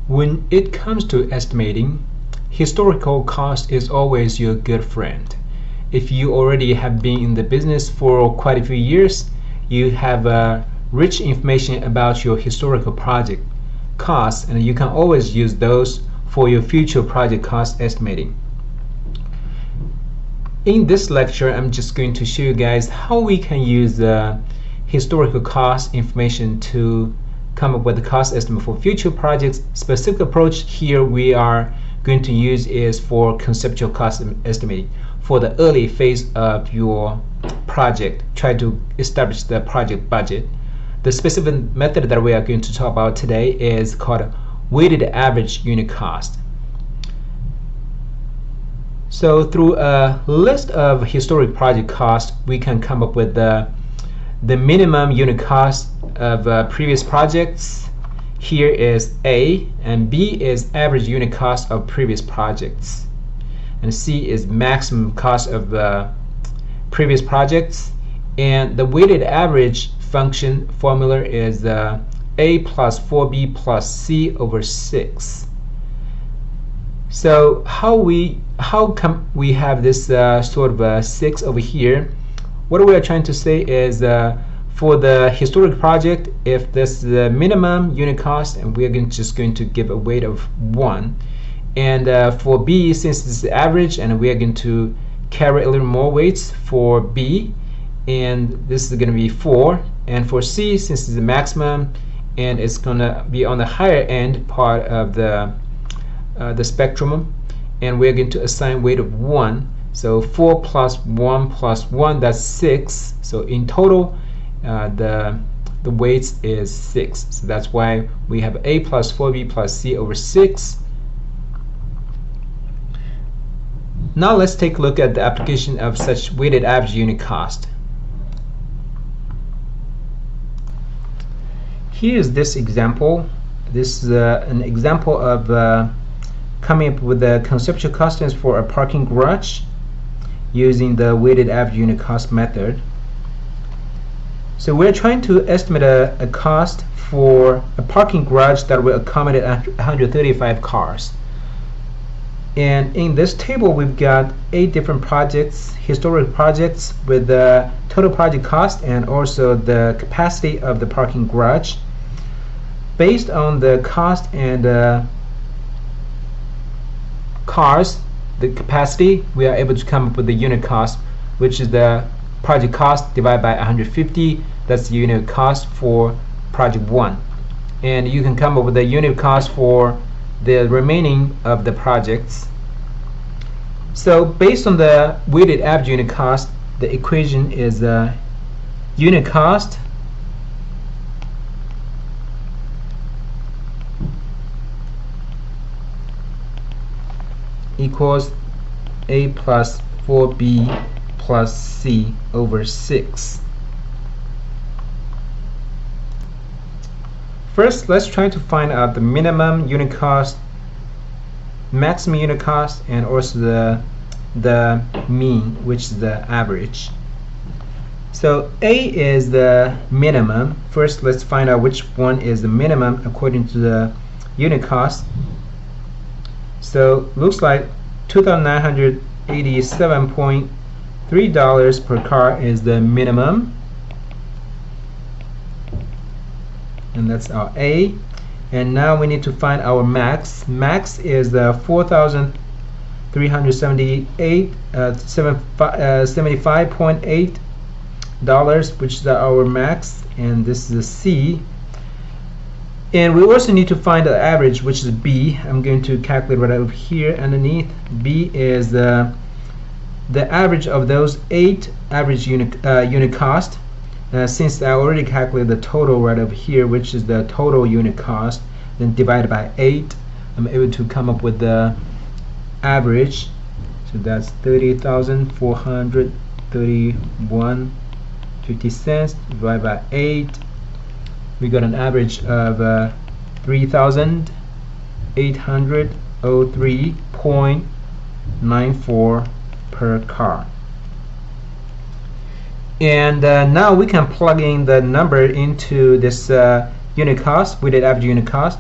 When it comes to estimating, historical cost is always your good friend. If you already have been in the business for quite a few years, you have rich information about your historical project costs, and you can always use those for your future project cost estimating. In this lecture, I'm just going to show you guys how we can use the historical cost information to come up with a cost estimate for future projects. Specific approach here we are going to use is for conceptual cost estimating for the early phase of your project. Try to establish the project budget. The specific method that we are going to talk about today is called weighted average unit cost. So through a list of historic project costs, we can come up with the minimum unit cost of previous projects. Here is A, and B is average unit cost of previous projects, and C is maximum cost of previous projects. And the weighted average function formula is A plus 4B plus C over 6. So how come we have this sort of 6 over here? What we are trying to say is for the historic project, if this is the minimum unit cost, and we are just going to give a weight of 1. And for B, since this is average, and we are going to carry a little more weights for B, and this is going to be 4. And for C, since it's the maximum, and it's going to be on the higher end part of the spectrum, and we're going to assign weight of 1. So 4 plus 1 plus 1, that's 6. So in total, the weights is 6. So that's why we have A plus 4B plus C over 6. Now let's take a look at the application of such weighted average unit cost. Here's this example. This is an example of coming up with the conceptual costings for a parking garage using the weighted average unit cost method. So we're trying to estimate a cost for a parking garage that will accommodate 135 cars. And in this table, we've got 8 different projects, historic projects, with the total project cost and also the capacity of the parking garage. Based on the cost and cars, the capacity, we are able to come up with the unit cost, which is the project cost divided by 150. That's the unit cost for project 1. And you can come up with the unit cost for the remaining of the projects. So based on the weighted average unit cost, the equation is unit cost equals A plus 4B plus C over 6. First, let's try to find out the minimum unit cost, maximum unit cost, and also the mean, which is the average. So A is the minimum. First, let's find out which one is the minimum according to the unit cost. So looks like $2,987.3 per car is the minimum, and that's our A. And now we need to find our max. Max is the $4,375.8, which is our max, and this is the C. And we also need to find the average, which is B. I'm going to calculate right over here underneath. B is the average of those 8 average unit cost. Since I already calculated the total right over here, which is the total unit cost, then divided by 8, I'm able to come up with the average. So that's 30,431.50 divided by 8. We got an average of 3,803.94 per car. And now we can plug in the number into this unit cost, weighted average unit cost.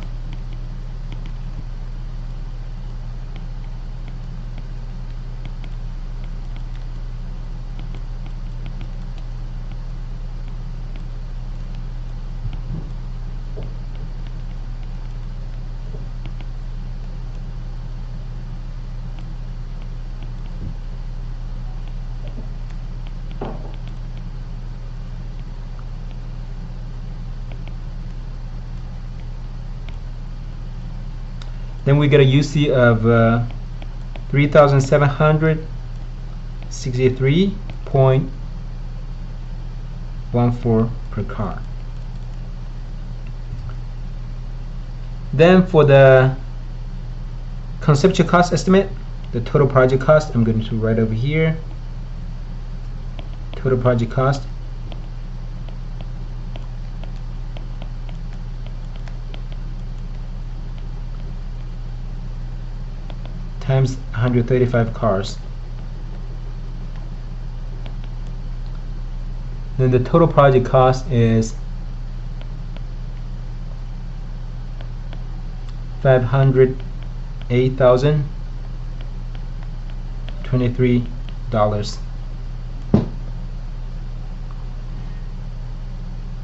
Then we get a UC of 3,763.14 per car. Then for the conceptual cost estimate, the total project cost, I'm going to write over here. Total project cost times 135 cars. Then the total project cost is $508,023.